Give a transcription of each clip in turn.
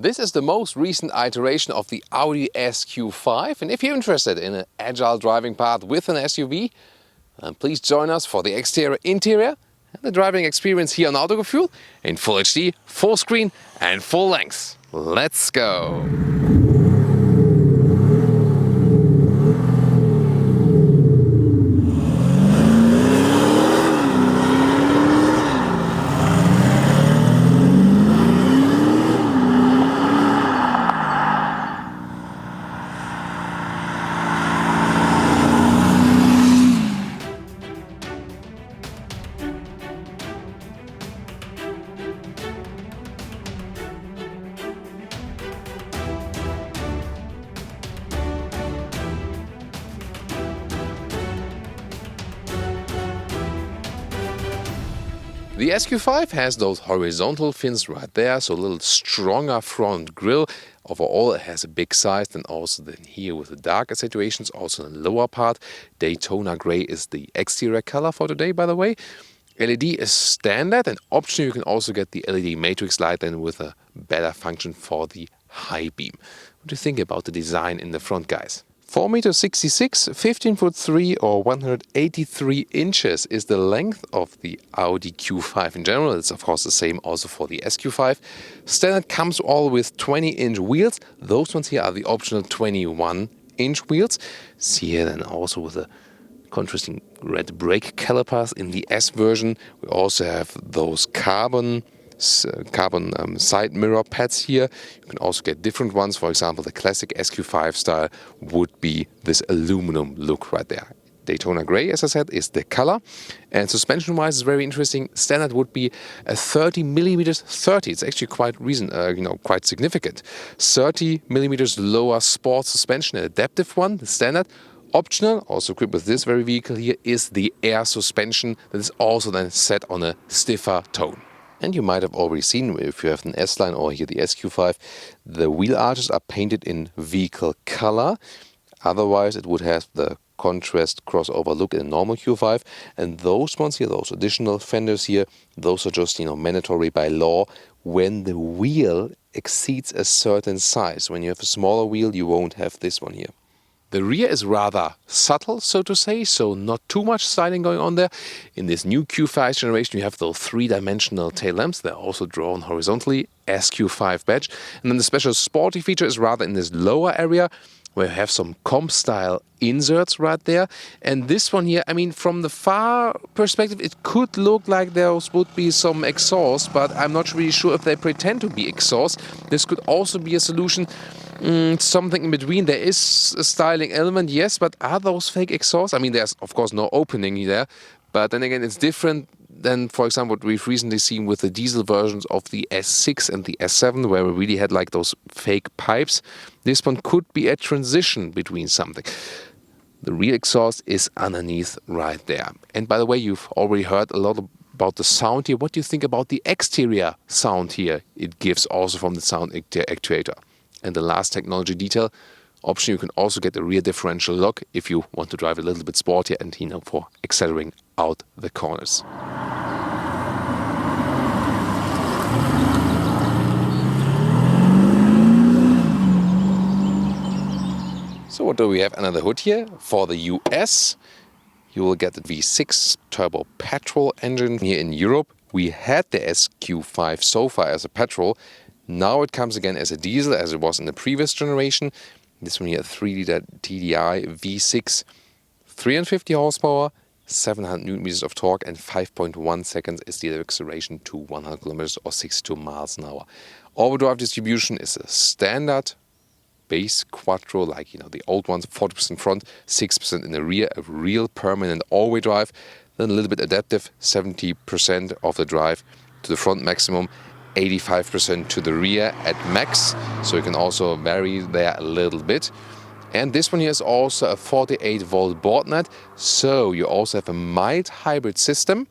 This is the most recent iteration of the Audi SQ5, and if you're interested in an agile driving path with an SUV, then please join us for the exterior, interior and the driving experience here on Autogefühl in Full HD, full screen and full length. Let's go! The SQ5 has those horizontal fins right there, so a little stronger front grille. Overall, it has a big size, and also then here with the darker situations, also in the lower part. Daytona Grey is the exterior color for today, by the way. LED is standard, and optionally you can also get the LED matrix light then with a better function for the high beam. What do you think about the design in the front, guys? 4.66 m, 15'3" or 183 inches is the length of the Audi Q5 in general. It's of course the same also for the SQ5. Standard comes all with 20-inch wheels. Those ones here are the optional 21-inch wheels. See here then also with a contrasting red brake calipers in the S version. We also have those carbon side mirror pads here. You can also get different ones. For example, the classic SQ5 style would be this aluminum look right there. Daytona Grey, as I said, is the color. And suspension-wise, is very interesting. Standard would be a 30mm 30. It's actually quite significant. 30mm lower sport suspension, an adaptive one, the standard. Optional, also equipped with this very vehicle here, is the air suspension that is also then set on a stiffer tone. And you might have already seen, if you have an S-Line or here the SQ5, the wheel arches are painted in vehicle color. Otherwise, it would have the contrast crossover look in a normal Q5. And those ones here, those additional fenders here, those are just mandatory by law when the wheel exceeds a certain size. When you have a smaller wheel, you won't have this one here. The rear is rather subtle, so to say, so not too much styling going on there. In this new Q5 generation, you have those three-dimensional tail lamps. They're also drawn horizontally, SQ5 badge. And then the special sporty feature is rather in this lower area, where you have some comp-style inserts right there. And this one here, I mean, from the far perspective, it could look like there would be some exhaust, but I'm not really sure if they pretend to be exhaust. This could also be a solution. Something in between. There is a styling element, yes, but are those fake exhausts? I mean, there's of course no opening there, but then again, it's different than, for example, what we've recently seen with the diesel versions of the S6 and the S7, where we really had like those fake pipes. This one could be a transition between something. The rear exhaust is underneath right there. And by the way, you've already heard a lot about the sound here. What do you think about the exterior sound here it gives also from the sound actuator? And the last technology detail option, you can also get a rear differential lock if you want to drive a little bit sportier and for accelerating out the corners. So what do we have under the hood here? For the US, you will get the V6 turbo petrol engine. Here in Europe, we had the SQ5 so far as a petrol. Now it comes again as a diesel, as it was in the previous generation. This one here, 3-liter TDI V6, 350 horsepower, 700 newton meters of torque, and 5.1 seconds is the acceleration to 100 kilometers or 62 miles an hour. All-wheel drive distribution is a standard base quattro, like the old ones, 40% front, 6% in the rear, a real permanent all-wheel drive. Then a little bit adaptive, 70% of the drive to the front maximum, 85% to the rear at max, so you can also vary there a little bit. And this one here is also a 48-volt board net, so you also have a mild hybrid system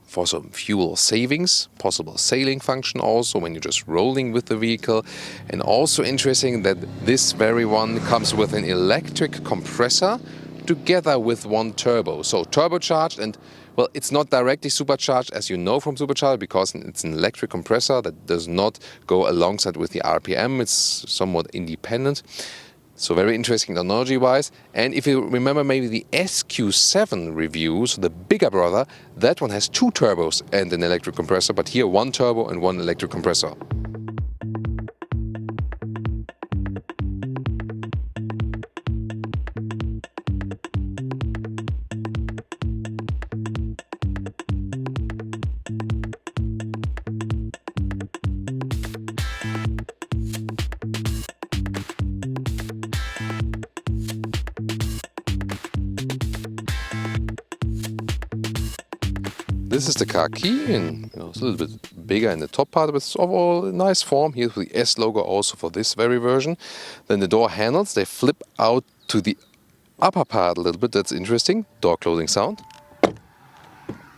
for some fuel savings, possible sailing function also when you're just rolling with the vehicle. And also interesting that this very one comes with an electric compressor together with one turbo, so turbocharged and Well, it's not directly supercharged, as you know from supercharger, because it's an electric compressor that does not go alongside with the RPM. It's somewhat independent. So very interesting technology-wise. And if you remember maybe the SQ7 review, so the bigger brother, that one has 2 turbos and an electric compressor, but here 1 turbo and 1 electric compressor. This is the car key, and it's a little bit bigger in the top part, but it's overall a nice form. Here's the S logo also for this very version. Then the door handles, they flip out to the upper part a little bit. That's interesting. Door closing sound.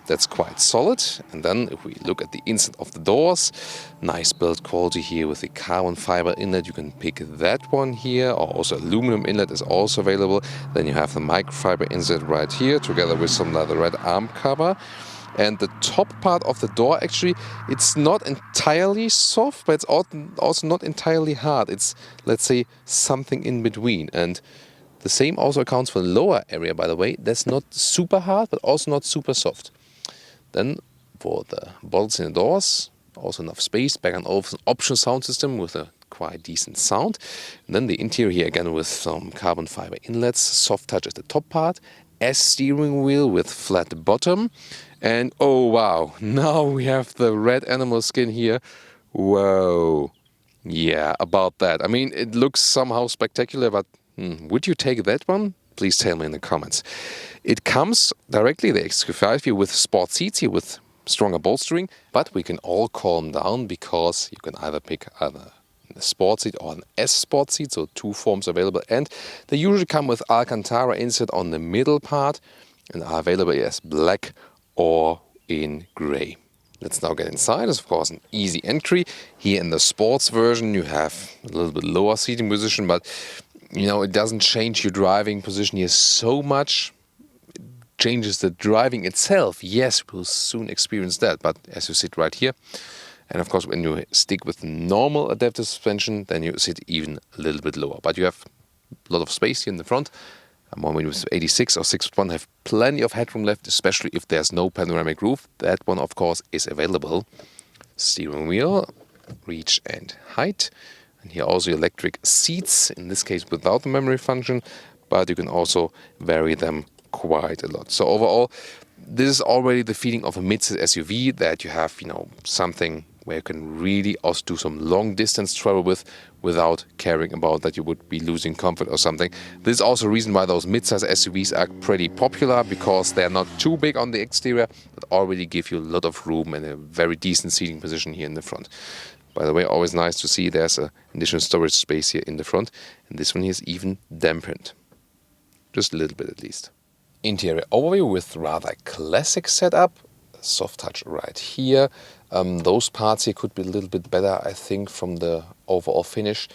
That's quite solid. And then if we look at the inside of the doors, nice build quality here with the carbon fiber inlet. You can pick that one here, or also aluminum inlet is also available. Then you have the microfiber inset right here, together with some leatherette arm cover. And the top part of the door, actually, it's not entirely soft, but it's also not entirely hard. It's, let's say, something in between. And the same also accounts for the lower area, by the way. That's not super hard, but also not super soft. Then for the bolts in the doors, also enough space. Back and forth, an optional sound system with a quite decent sound. And then the interior here again with some carbon fiber inlets, soft touch at the top part, S steering wheel with flat bottom. And oh wow, now we have the red animal skin here. Whoa. Yeah, about that. I mean, it looks somehow spectacular, but would you take that one? Please tell me in the comments. It comes directly, the SQ5 here, with sport seats here with stronger bolstering, but we can all calm down because you can either pick either a sport seat or an S sport seat, so 2 forms available. And they usually come with Alcantara insert on the middle part and are available as black or in grey. Let's now get inside. It's of course an easy entry. Here in the sports version you have a little bit lower seating position, but it doesn't change your driving position here so much. It changes the driving itself. Yes, we'll soon experience that, but as you sit right here, and of course when you stick with normal adaptive suspension, then you sit even a little bit lower. But you have a lot of space here in the front. One with 86 or 6.1 have plenty of headroom left, especially if there's no panoramic roof. That one, of course, is available. Steering wheel, reach and height. And here also electric seats, in this case without the memory function, but you can also vary them quite a lot. So overall, this is already the feeling of a mid-size SUV that you have, something where you can really also do some long distance travel with without caring about that you would be losing comfort or something. This is also a reason why those mid-size SUVs are pretty popular, because they're not too big on the exterior, but already give you a lot of room and a very decent seating position here in the front. By the way, always nice to see there's an additional storage space here in the front, and this one here is even dampened. Just a little bit at least. Interior overview with rather classic setup. Soft touch right here. Those parts here could be a little bit better, I think, from the overall finish.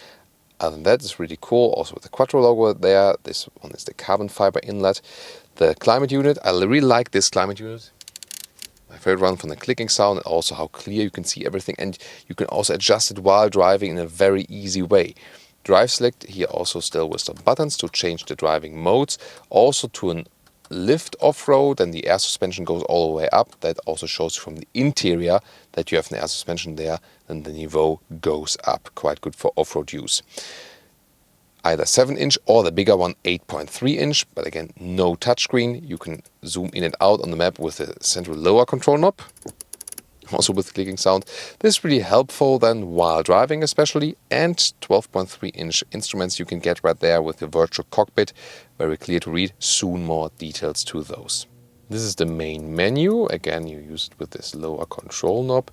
Other than that, it's really cool. Also with the Quattro logo there. This one is the carbon fiber inlet. The climate unit, I really like this climate unit. My favorite one from the clicking sound, and also how clear you can see everything. And you can also adjust it while driving in a very easy way. Drive select here also still with some buttons to change the driving modes. Also to an lift off-road, and the air suspension goes all the way up. That also shows from the interior that you have an air suspension there, and the niveau goes up. Quite good for off-road use. Either 7-inch or the bigger one 8.3-inch, but again no touchscreen. You can zoom in and out on the map with the central lower control knob. Also with clicking sound. This is really helpful then while driving especially, and 12.3-inch instruments you can get right there with the virtual cockpit. Very clear to read, soon more details to those. This is the main menu. Again, you use it with this lower control knob.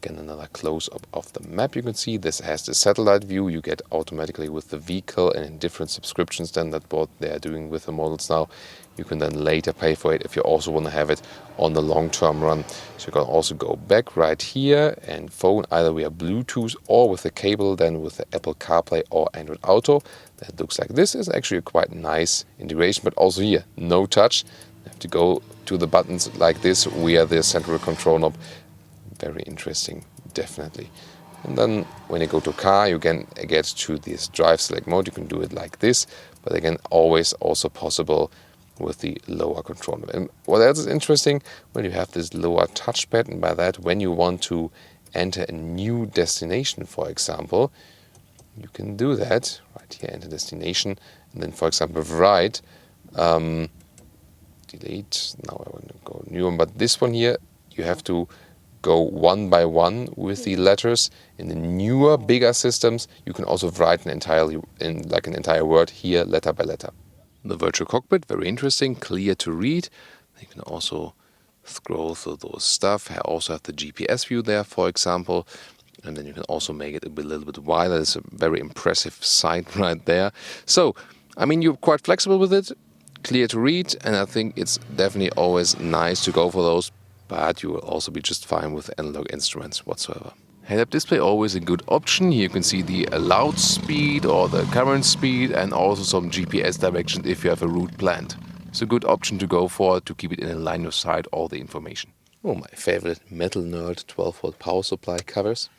Again, another close-up of the map you can see. This has the satellite view you get automatically with the vehicle, and in different subscriptions than that what they're doing with the models now. You can then later pay for it if you also want to have it on the long-term run. So you can also go back right here and phone either via Bluetooth or with the cable, then with the Apple CarPlay or Android Auto. That looks like this. Is actually a quite nice integration, but also here, no touch. You have to go to the buttons like this via the central control knob. Very interesting, definitely. And then when you go to car, you can get to this drive select mode. You can do it like this, but again, always also possible with the lower control knob. And what else is interesting, when you have this lower touchpad, and by that, when you want to enter a new destination, for example, you can do that right here, enter destination, and then, for example, write delete. Now I want to go new one, but this one here, you have to go one by one with the letters. In the newer, bigger systems, you can also write an entire word here, letter by letter. The virtual cockpit, very interesting, clear to read. You can also scroll through those stuff. I also have the GPS view there, for example, and then you can also make it a little bit wider. It's a very impressive sight right there. So, I mean, you're quite flexible with it, clear to read, and I think it's definitely always nice to go for those, but you will also be just fine with analog instruments whatsoever. Head-up display, always a good option. Here you can see the allowed speed or the current speed, and also some GPS direction if you have a route planned. It's a good option to go for to keep it in line of sight, all the information. Oh, my favorite metal nerd 12-volt power supply covers.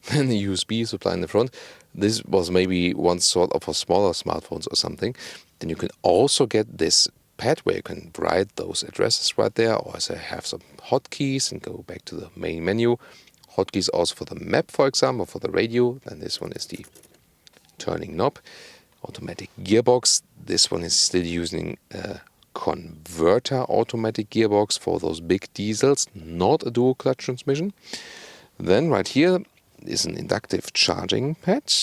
Then the USB supply in the front. This was maybe once sort of for smaller smartphones or something. Then you can also get this pad where you can write those addresses right there, or as I have some hotkeys and go back to the main menu. Hotkeys also for the map, for example, for the radio. Then this one is the turning knob. Automatic gearbox. This one is still using a converter automatic gearbox for those big diesels, not a dual clutch transmission. Then right here is an inductive charging pad.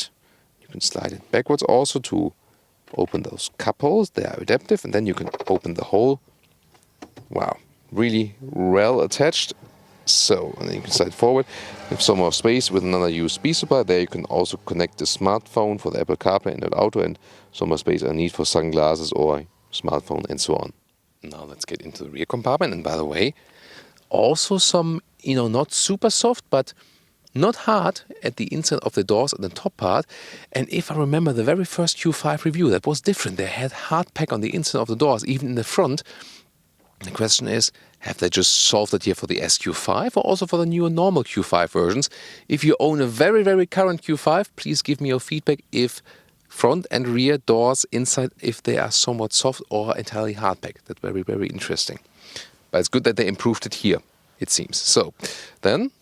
You can slide it backwards also to open those cup holes. They are adaptive, and then you can open the hole. Wow, really well attached. So, and then you can slide forward. With some more space with another USB supply. There you can also connect the smartphone for the Apple CarPlay and Auto, and some more space I need for sunglasses or smartphone and so on. Now let's get into the rear compartment. And by the way, also some, not super soft, but not hard at the inside of the doors and the top part. And if I remember the very first Q5 review, that was different. They had hard pack on the inside of the doors, even in the front. The question is, have they just solved it here for the SQ5 or also for the newer normal Q5 versions? If you own a very, very current Q5, please give me your feedback if front and rear doors inside, if they are somewhat soft or entirely hard pack. That's very, very interesting. But it's good that they improved it here, it seems. So then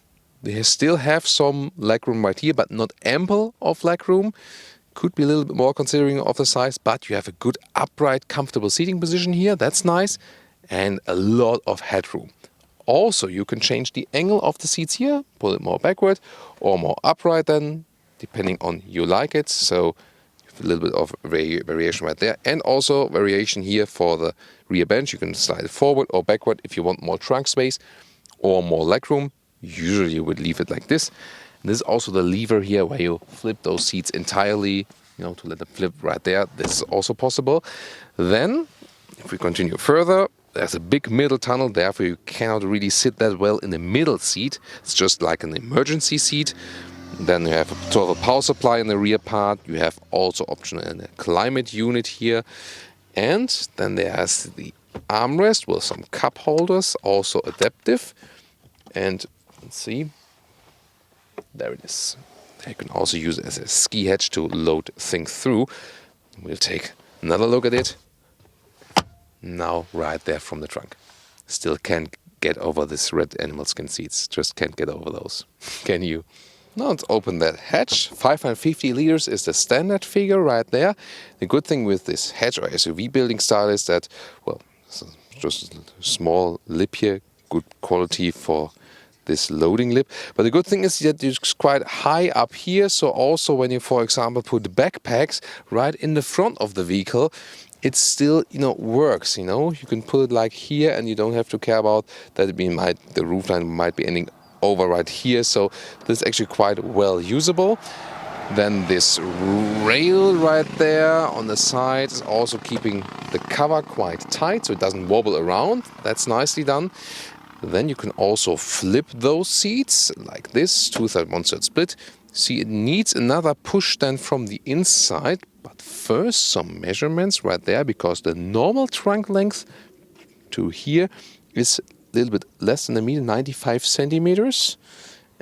they still have some legroom right here, but not ample of legroom. Could be a little bit more considering of the size, but you have a good upright, comfortable seating position here. That's nice. And a lot of headroom. Also, you can change the angle of the seats here, pull it more backward or more upright then, depending on you like it. So you have a little bit of variation right there. And also variation here for the rear bench. You can slide it forward or backward if you want more trunk space or more legroom. Usually you would leave it like this. And this is also the lever here where you flip those seats entirely, to let them flip right there. This is also possible. Then, if we continue further, there's a big middle tunnel, therefore you cannot really sit that well in the middle seat. It's just like an emergency seat. Then you have a 12-volt power supply in the rear part. You have also option in a climate unit here. And then there's the armrest with some cup holders, also adaptive. And let's see, there it is. You can also use it as a ski hatch to load things through. We'll take another look at it. Now right there from the trunk. Still can't get over this red animal skin seats. Just can't get over those. Can you? Now let's open that hatch. 550 liters is the standard figure right there. The good thing with this hatch or SUV building style is that, well, it's just a small lip here. Good quality for this loading lip. But the good thing is that it's quite high up here. So also when you, for example, put backpacks right in the front of the vehicle, it still, works, You can put it like here and you don't have to care about that the roofline might be ending over right here. So this is actually quite well usable. Then this rail right there on the side is also keeping the cover quite tight so it doesn't wobble around. That's nicely done. Then you can also flip those seats like this, 2/3, 1/3 split. See, it needs another push then from the inside. But first, some measurements right there, because the normal trunk length to here is a little bit less than a meter, 95 centimeters.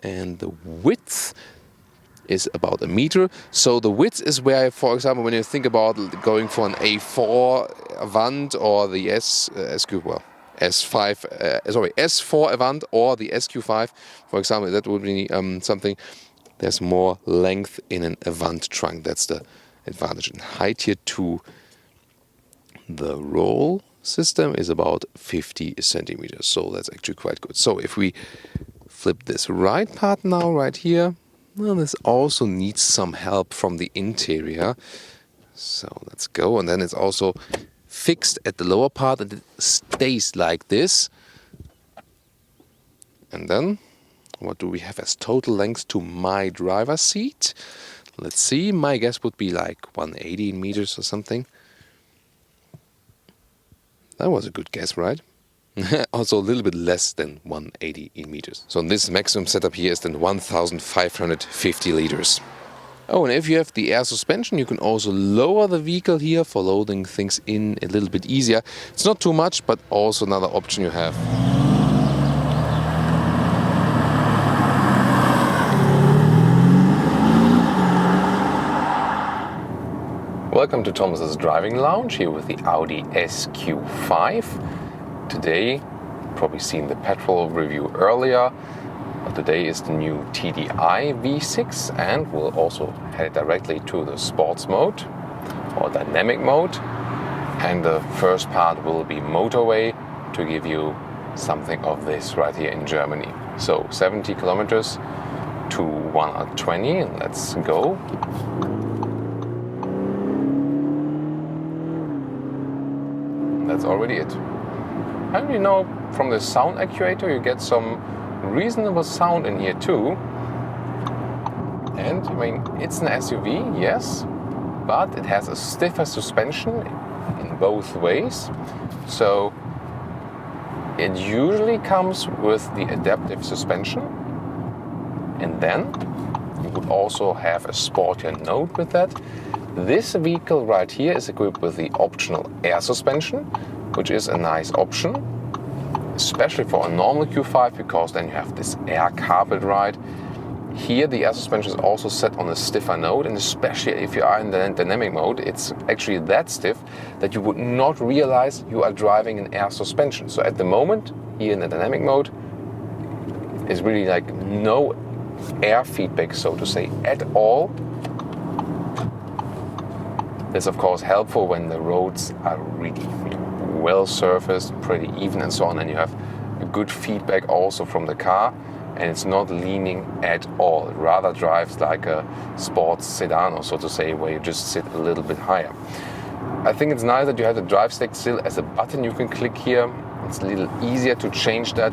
And the width is about a meter. So the width is where, for example, when you think about going for an A4 Avant or the S4 Avant or the SQ5, for example, that would be something. There's more length in an Avant trunk. That's the advantage. And height here to the roll system is about 50 centimeters. So that's actually quite good. So if we flip this right part now, right here, well, this also needs some help from the interior. So let's go. And then it's also fixed at the lower part and it stays like this. And then what do we have as total length to my driver's seat? Let's see. My guess would be like 180 meters or something. That was a good guess, right? Also a little bit less than 180 meters. So this maximum setup here is then 1,550 liters. Oh, and if you have the air suspension, you can also lower the vehicle here for loading things in a little bit easier. It's not too much, but also another option you have. Welcome to Thomas's Driving Lounge here with the Audi SQ5. Today, probably seen the petrol review earlier, but today is the new TDI V6 and we'll also head directly to the sports mode or dynamic mode. And the first part will be motorway to give you something of this right here in Germany. So 70 kilometers to 120, and let's go. That's already it. And you know, from the sound actuator you get some reasonable sound in here too. And I mean, it's an SUV, yes, but it has a stiffer suspension in both ways. So it usually comes with the adaptive suspension. And then you would also have a sportier note with that. This vehicle right here is equipped with the optional air suspension, which is a nice option, especially for a normal Q5, because then you have this air carpet ride. Here the air suspension is also set on a stiffer note, and especially if you are in the dynamic mode, it's actually that stiff that you would not realize you are driving an air suspension. So at the moment, here in the dynamic mode, is really like no air feedback, so to say, at all. That's of course helpful when the roads are really well surfaced, pretty even and so on, and you have a good feedback also from the car, and it's not leaning at all. It rather drives like a sports sedan, or so to say, where you just sit a little bit higher. I think it's nice that you have the drive stick still as a button you can click here. It's a little easier to change that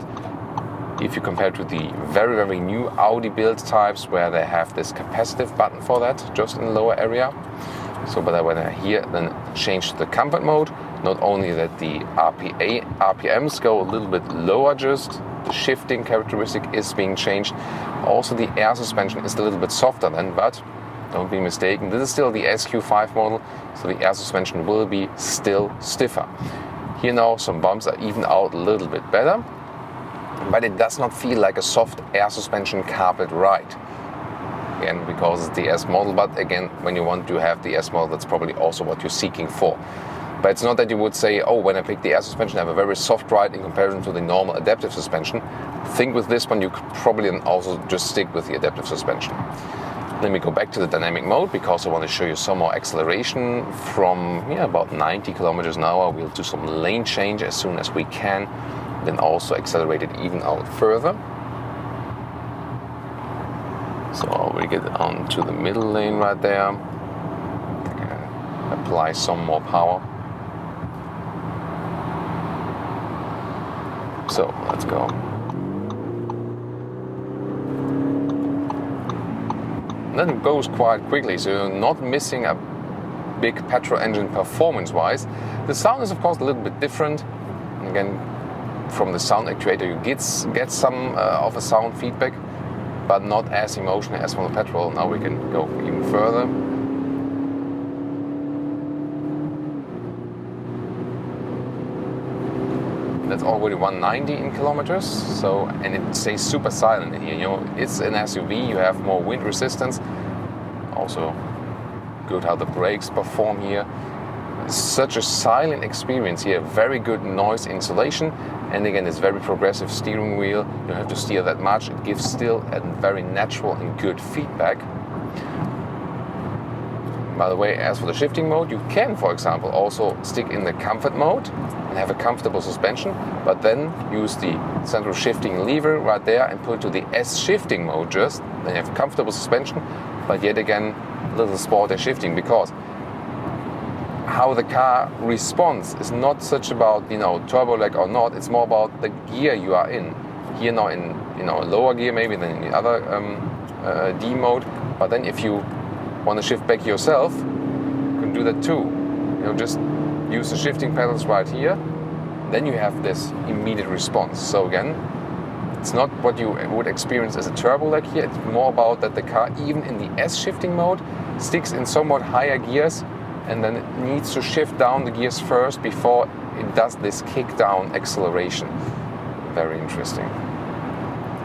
if you compare to the very, very new Audi build types where they have this capacitive button for that, just in the lower area. So, but when I here then change to the comfort mode, not only that the RPMs go a little bit lower, just the shifting characteristic is being changed. Also the air suspension is a little bit softer then, but don't be mistaken, this is still the SQ5 model, so the air suspension will be still stiffer. Here now some bumps are even out a little bit better, but it does not feel like a soft air suspension carpet ride. Again, because it's the S model, but again, when you want to have the S model, that's probably also what you're seeking for. But it's not that you would say, oh, when I pick the air suspension, I have a very soft ride in comparison to the normal adaptive suspension. I think with this one, you could probably also just stick with the adaptive suspension. Let me go back to the dynamic mode, because I want to show you some more acceleration from about 90 kilometers an hour. We'll do some lane change as soon as we can, then also accelerate it even out further. So we get onto the middle lane right there. Apply some more power. So let's go. And then it goes quite quickly, so you're not missing a big petrol engine performance-wise. The sound is of course a little bit different. And again, from the sound actuator you get some of a sound feedback, but not as emotional as from the petrol. Now we can go even further. That's already 190 in kilometers. So, and it stays super silent in here. You know, it's an SUV. You have more wind resistance. Also, good how the brakes perform here. Such a silent experience here. Very good noise insulation. And again, it's very progressive steering wheel. You don't have to steer that much. It gives still a very natural and good feedback. By the way, as for the shifting mode, you can, for example, also stick in the comfort mode and have a comfortable suspension, but then use the central shifting lever right there and put it to the S shifting mode just. Then you have comfortable suspension, but yet again, a little sporty shifting, because how the car responds is not such about, you know, turbo lag or not. It's more about the gear you are in. Here now in, you know, a lower gear maybe than in the other D mode. But then if you want to shift back yourself, you can do that too. You know, just use the shifting pedals right here. Then you have this immediate response. So again, it's not what you would experience as a turbo lag here. It's more about that the car, even in the S shifting mode, sticks in somewhat higher gears, and then it needs to shift down the gears first before it does this kick down acceleration. Very interesting.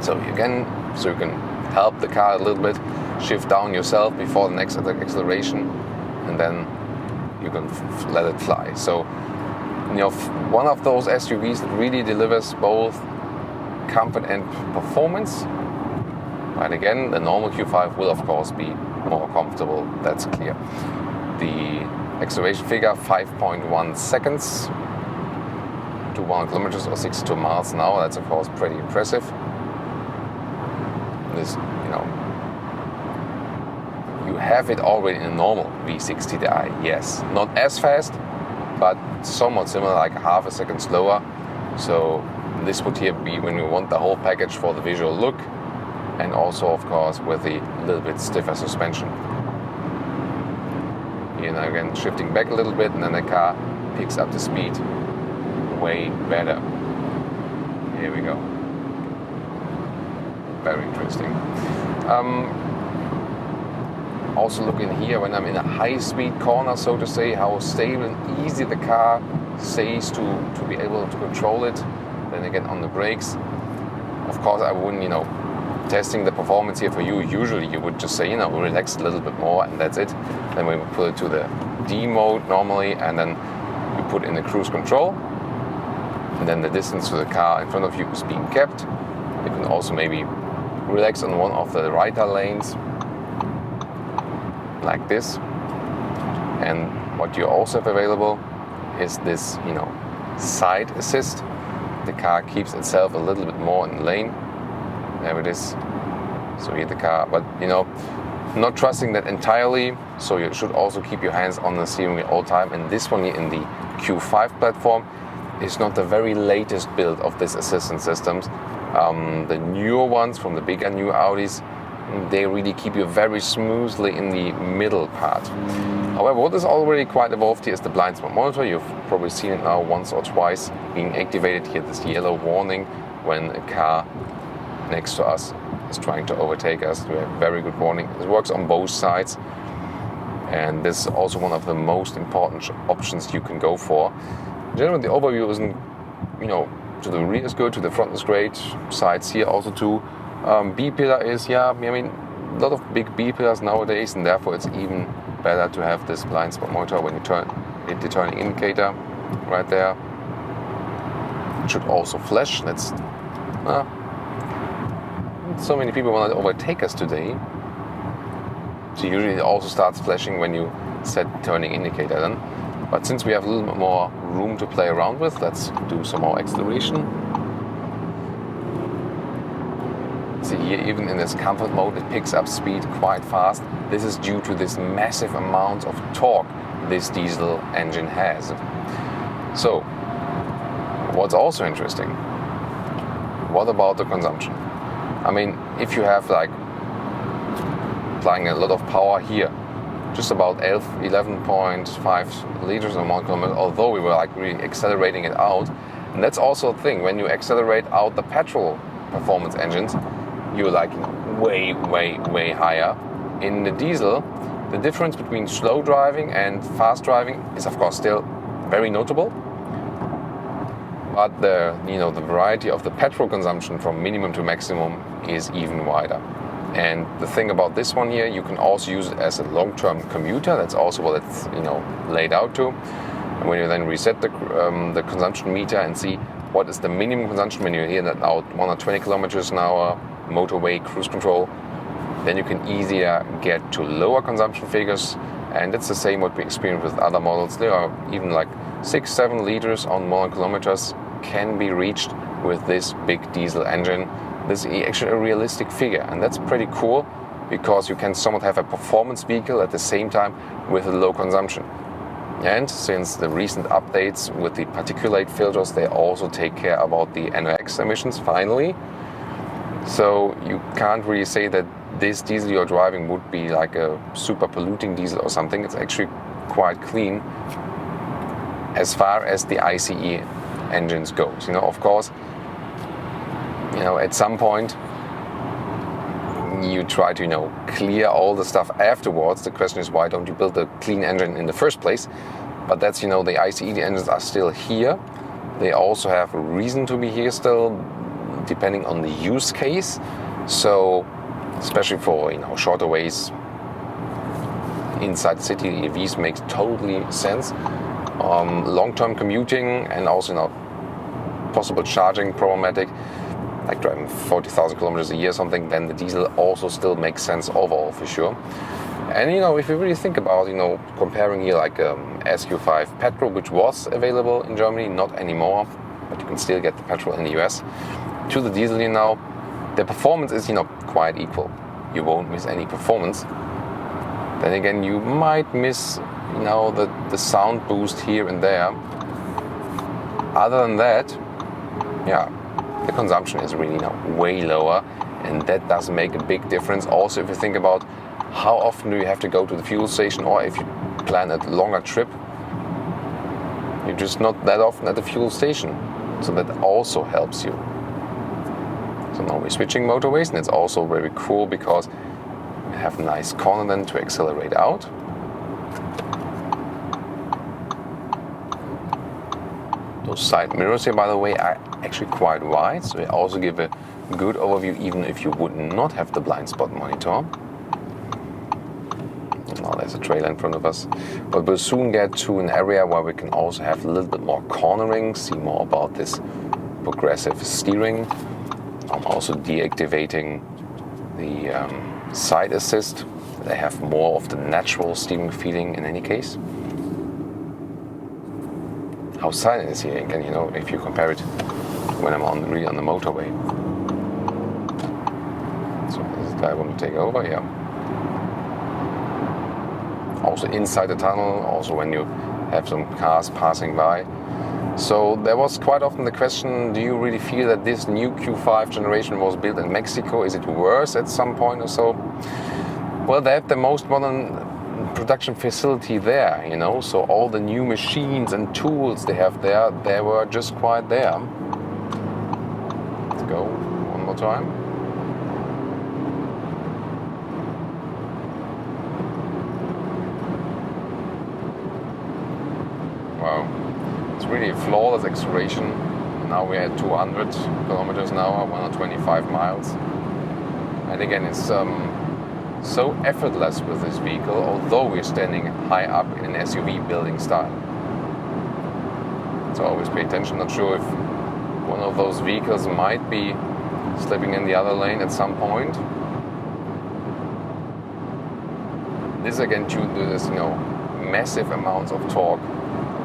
So again, so you can help the car a little bit, shift down yourself before the next acceleration, and then you can let it fly. So, you know, one of those SUVs that really delivers both comfort and performance. But again, the normal Q5 will of course be more comfortable, that's clear. The acceleration figure, 5.1 seconds to 100 kilometers or 62 miles an hour. That's of course pretty impressive. This, you know, you have it already in a normal V60i, yes. Not as fast, but somewhat similar, like half a second slower. So this would here be when we want the whole package for the visual look, and also of course with the little bit stiffer suspension. Here now again shifting back a little bit, and then the car picks up the speed way better. Here we go. Very interesting. Also look in here when I'm in a high-speed corner, so to say, how stable and easy the car stays to be able to control it. Then again on the brakes, of course I wouldn't, you know, testing the performance here for you, usually you would just say, you know, relax a little bit more and that's it. Then we would put it to the D mode normally, and then you put in the cruise control, and then the distance to the car in front of you is being kept. You can also maybe relax on one of the rider lanes like this. And what you also have available is this, you know, side assist. The car keeps itself a little bit more in lane. There it is. So here the car, but you know, not trusting that entirely. So you should also keep your hands on the steering wheel all the time. And this one here in the Q5 platform is not the very latest build of this assistance systems. The newer ones from the bigger new Audis, they really keep you very smoothly in the middle part. However, what is already quite evolved here is the blind spot monitor. You've probably seen it now once or twice being activated here, this yellow warning when a car next to us is trying to overtake us. We have very good warning. It works on both sides, and this is also one of the most important options you can go for. Generally, the overview isn't, you know, to the rear is good, to the front is great, sides here also too. B pillar is, yeah, I mean, a lot of big B pillars nowadays, and therefore it's even better to have this blind spot monitor when you hit the turning indicator right there. It should also flash. That's so many people want to overtake us today. So usually it also starts flashing when you set turning indicator then. But since we have a little bit more room to play around with, let's do some more acceleration. See here, even in this comfort mode, it picks up speed quite fast. This is due to this massive amount of torque this diesel engine has. So, what's also interesting, what about the consumption? I mean, if you have like applying a lot of power here, just about 11.5 liters on 1 kilometer, although we were like really accelerating it out. And that's also a thing, when you accelerate out the petrol performance engines, you're like way, way, way higher. In the diesel, the difference between slow driving and fast driving is of course still very notable. but the variety of the petrol consumption from minimum to maximum is even wider. And the thing about this one here, you can also use it as a long-term commuter. That's also what it's laid out to. And when you then reset the consumption meter and see what is the minimum consumption when you're here at now 120 kilometers an hour, motorway cruise control, then you can easier get to lower consumption figures. And it's the same what we experience with other models. There are even like 6-7 liters on 1 kilometers can be reached with this big diesel engine. This is actually a realistic figure, and that's pretty cool because you can somewhat have a performance vehicle at the same time with a low consumption. And since the recent updates with the particulate filters, they also take care about the NOx emissions finally. So you can't really say that this diesel you're driving would be like a super polluting diesel or something. It's actually quite clean as far as the ICE engines goes. Of course, at some point you try to clear all the stuff afterwards. The question is, why don't you build a clean engine in the first place? But that's the ICE engines are still here. They also have a reason to be here still, depending on the use case. So especially for shorter ways inside the city, EVs makes totally sense. Long-term commuting and also possible charging problematic, like driving 40,000 kilometers a year or something, then the diesel also still makes sense overall for sure. And if you really think about comparing here like SQ5 petrol, which was available in Germany, not anymore, but you can still get the petrol in the US, to the diesel now, the performance is quite equal. You won't miss any performance. Then again, you might miss the sound boost here and there. Other than that, the consumption is really way lower, and that does make a big difference. Also, if you think about how often do you have to go to the fuel station, or if you plan a longer trip, you're just not that often at the fuel station. So that also helps you. So now we're switching motorways, and it's also very cool because we have a nice corner then to accelerate out. Those side mirrors here, by the way, are actually quite wide, so they also give a good overview even if you would not have the blind spot monitor. Now there's a trailer in front of us, but we'll soon get to an area where we can also have a little bit more cornering, see more about this progressive steering. I'm also deactivating the side assist. They have more of the natural steering feeling in any case. How silent is here again, if you compare it when I'm really on the motorway. So this guy want to take over, yeah. Also inside the tunnel, also when you have some cars passing by. So there was quite often the question, do you really feel that this new Q5 generation was built in Mexico? Is it worse at some point or so? Well, they have the most modern production facility there, so all the new machines and tools they have there, they were just quite there. Let's go one more time. Wow, it's really a flawless acceleration. Now we're at 200 kilometers an hour, 125 miles. And again, it's so effortless with this vehicle, although we're standing high up in an SUV building style. So always pay attention. Not sure if one of those vehicles might be slipping in the other lane at some point. This again tuned to this, massive amounts of torque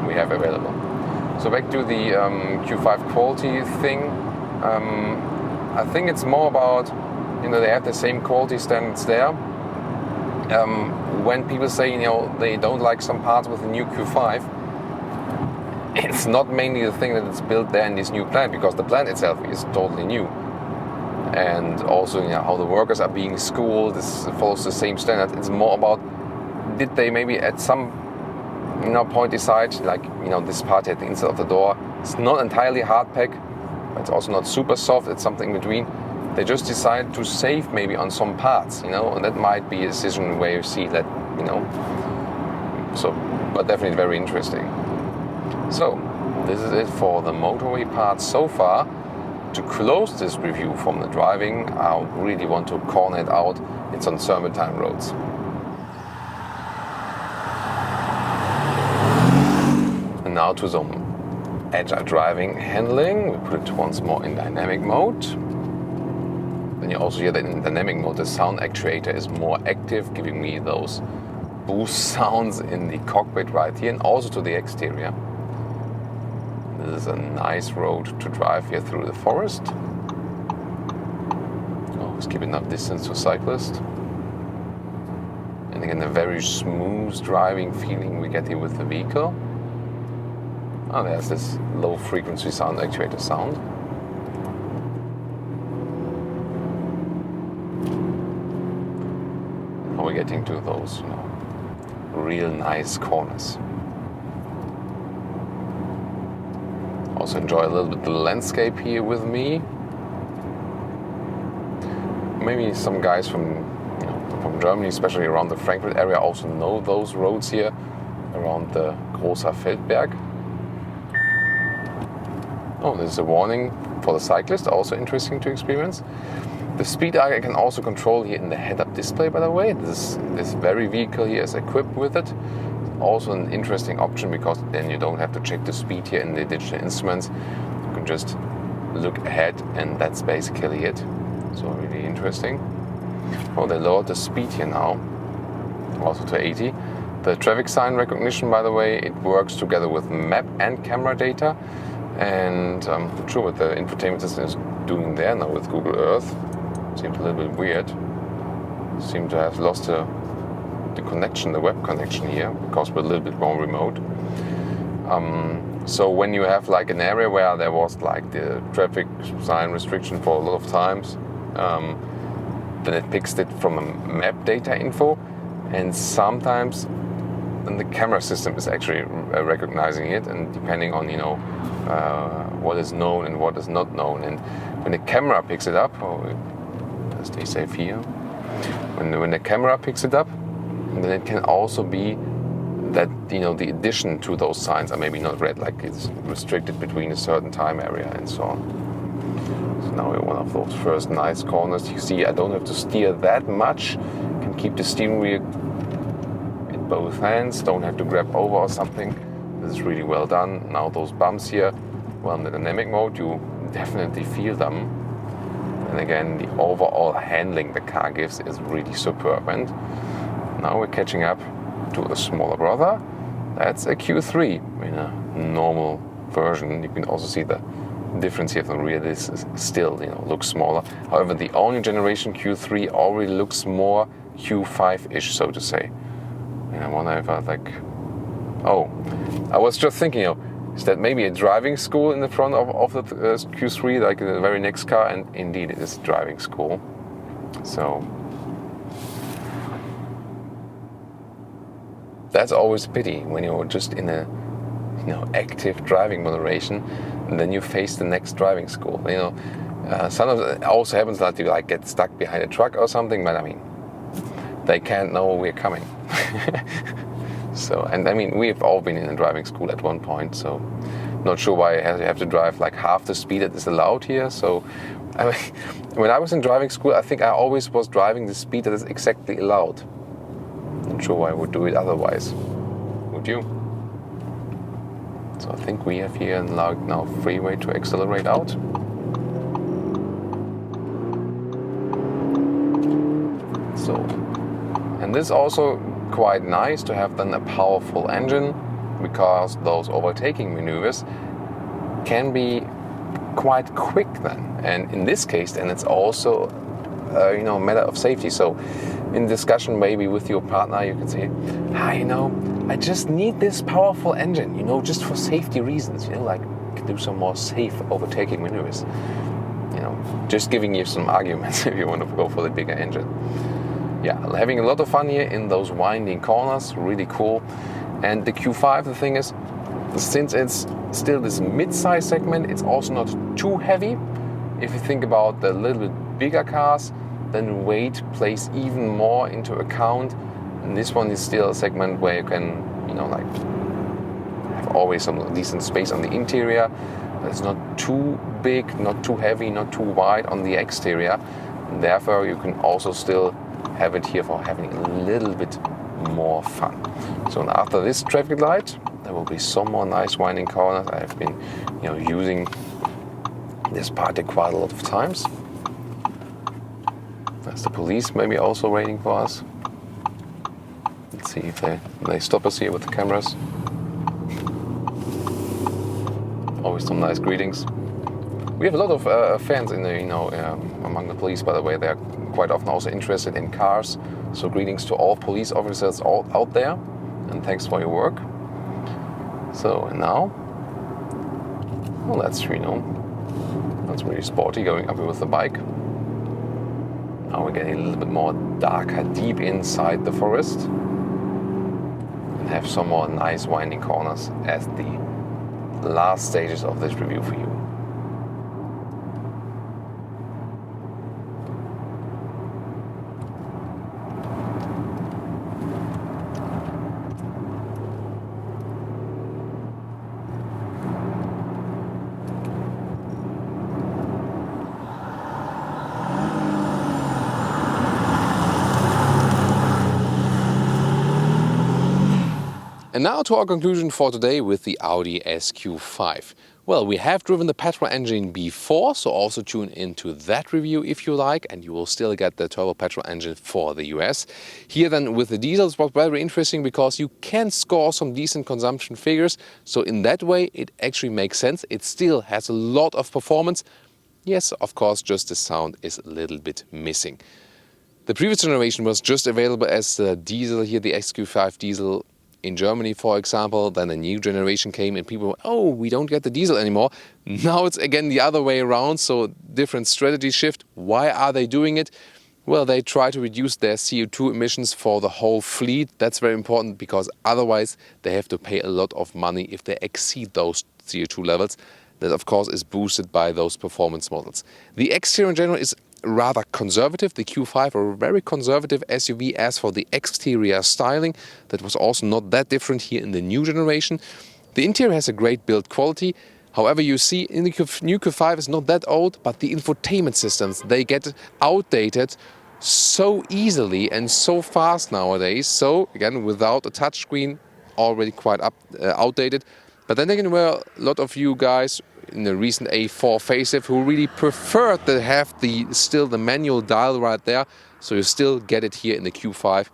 we have available. So back to the Q5 quality thing. I think it's more about, they have the same quality standards there. When people say, they don't like some parts with the new Q5, it's not mainly the thing that it's built there in this new plant, because the plant itself is totally new. And also, how the workers are being schooled, this follows the same standard. It's more about, did they maybe at some point decide, like, this part at the inside of the door, it's not entirely hard pack, but it's also not super soft, it's something in between. They just decide to save maybe on some parts, and that might be a decision where you see that, so, but definitely very interesting. So, this is it for the motorway part so far. To close this review from the driving, I really want to corner it out. It's on serpentine roads. And now to some agile driving handling. We put it once more in dynamic mode. Then you also hear that in dynamic mode the sound actuator is more active, giving me those boost sounds in the cockpit right here and also to the exterior. This is a nice road to drive here through the forest. Always keep enough distance to cyclists. And again, a very smooth driving feeling we get here with the vehicle. Oh, there's this low frequency sound actuator sound. Now we're getting to those, real nice corners. Also enjoy a little bit the landscape here with me. Maybe some guys from Germany, especially around the Frankfurt area, also know those roads here around the Großer Feldberg. Oh, this is a warning for the cyclist, also interesting to experience. The speed I can also control here in the head-up display, by the way. This very vehicle here is equipped with it. Also an interesting option because then you don't have to check the speed here in the digital instruments. You can just look ahead and that's basically it. So really interesting. Oh, they lowered the speed here now, also to 80. The traffic sign recognition, by the way, it works together with map and camera data. And I'm not sure what the infotainment system is doing there now with Google Earth. Seems a little bit weird. Seem to have lost the connection, the web connection here, because we're a little bit more remote. So when you have like an area where there was like the traffic sign restriction for a lot of times, then it picks it from a map data info, and sometimes then the camera system is actually recognizing it, and depending on what is known and what is not known. And when the camera picks it up, let's stay safe here. When the camera picks it up, and then it can also be that the addition to those signs are maybe not red, like it's restricted between a certain time area and so on. So now we're one of those first nice corners. You see, I don't have to steer that much. Can keep the steering wheel in both hands. Don't have to grab over or something. This is really well done. Now those bumps here, well, in the dynamic mode, you definitely feel them. And again, the overall handling the car gives is really superb. And now we're catching up to a smaller brother. That's a Q3 in a normal version. You can also see the difference here from the rear. This is still, looks smaller. However, the only generation Q3 already looks more Q5-ish, so to say. And I wonder if I was just thinking, is that maybe a driving school in the front of the Q3, like the very next car? And indeed, it is a driving school. So that's always a pity when you're just in a active driving moderation, and then you face the next driving school. Sometimes it also happens that you get stuck behind a truck or something, but they can't know we're coming. So, and we've all been in a driving school at one point, so not sure why you have to drive like half the speed that is allowed here. So when I was in driving school, I think I always was driving the speed that is exactly allowed. Not sure why I would do it otherwise. Would you? So I think we have here now freeway to accelerate out. So, and this is also quite nice to have then a powerful engine, because those overtaking maneuvers can be quite quick then. And in this case, then it's also a matter of safety. So in discussion maybe with your partner, you can say, I just need this powerful engine, just for safety reasons, like do some more safe overtaking maneuvers. Just giving you some arguments if you want to go for the bigger engine. Yeah, having a lot of fun here in those winding corners, really cool. And the Q5, the thing is, since it's still this mid-size segment, it's also not too heavy. If you think about the little bit bigger cars, then weight plays even more into account. And this one is still a segment where you can, have always some decent space on the interior. It's not too big, not too heavy, not too wide on the exterior. And therefore, you can also still have it here for having a little bit more fun. So after this traffic light, there will be some more nice winding corners. I have been, using this part here quite a lot of times. There's the police maybe also waiting for us. Let's see if they stop us here with the cameras. Always some nice greetings. We have a lot of fans in the, among the police. By the way, they're quite often also interested in cars. So greetings to all police officers all out there, and thanks for your work. So and now, well, that's that's really sporty going up here with the bike. Now we're getting a little bit more darker, deep inside the forest, and have some more nice winding corners as the last stages of this review for you. And now to our conclusion for today with the Audi SQ5. Well, we have driven the petrol engine before, so also tune into that review if you like, and you will still get the turbo petrol engine for the US. Here then with the diesels was very interesting because you can score some decent consumption figures, so in that way it actually makes sense. It still has a lot of performance. Yes, of course, just the sound is a little bit missing. The previous generation was just available as the diesel here, the SQ5 diesel, in Germany, for example. Then a new generation came and people were, oh, we don't get the diesel anymore. Now it's again the other way around, so different strategy shift. Why are they doing it? Well, they try to reduce their CO2 emissions for the whole fleet. That's very important because otherwise they have to pay a lot of money if they exceed those CO2 levels. That, of course, is boosted by those performance models. The exterior in general is rather conservative. The Q5 are a very conservative SUV as for the exterior styling. That was also not that different here in the new generation. The interior has a great build quality. However, you see in the new Q5 is not that old, but the infotainment systems, they get outdated so easily and so fast nowadays. So again, without a touchscreen, already quite outdated. But then again, there were a lot of you guys in the recent A4 facelift who really preferred to have still the manual dial right there, so you still get it here in the Q5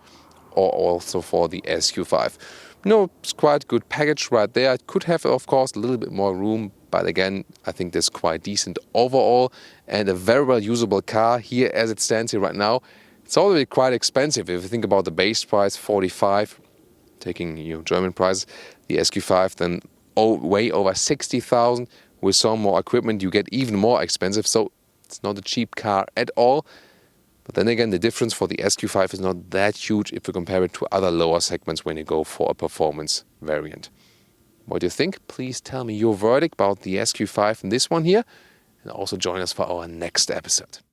or also for the SQ5. It's quite a good package right there. It could have, of course, a little bit more room, but again, I think this is quite decent overall and a very well usable car here as it stands here right now. It's already quite expensive if you think about the base price, 45, taking German prices, the SQ5 then way over 60,000. With some more equipment, you get even more expensive, so it's not a cheap car at all. But then again, the difference for the SQ5 is not that huge if you compare it to other lower segments when you go for a performance variant. What do you think? Please tell me your verdict about the SQ5 and this one here, and also join us for our next episode.